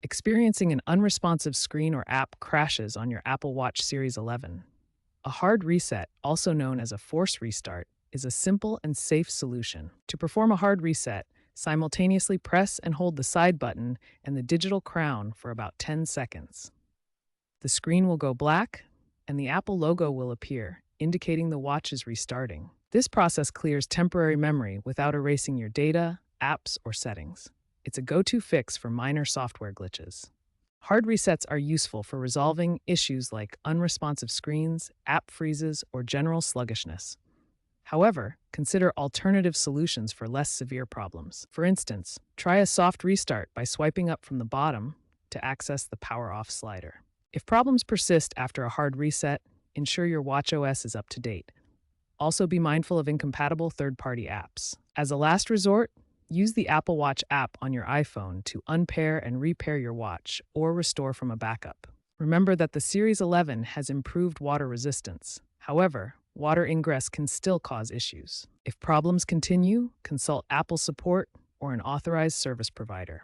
Experiencing an unresponsive screen or app crashes on your Apple Watch Series 11. A hard reset, also known as a force restart, is a simple and safe solution. To perform a hard reset, simultaneously press and hold the side button and the digital crown for about 10 seconds. The screen will go black, and the Apple logo will appear, indicating the watch is restarting. This process clears temporary memory without erasing your data, apps, or settings. It's a go-to fix for minor software glitches. Hard resets are useful for resolving issues like unresponsive screens, app freezes, or general sluggishness. However, consider alternative solutions for less severe problems. For instance, try a soft restart by swiping up from the bottom to access the power off slider. If problems persist after a hard reset, ensure your watchOS is up to date. Also, be mindful of incompatible third-party apps. As a last resort, use the Apple Watch app on your iPhone to unpair and repair your watch or restore from a backup. Remember that the Series 11 has improved water resistance. However, water ingress can still cause issues. If problems continue, consult Apple support or an authorized service provider.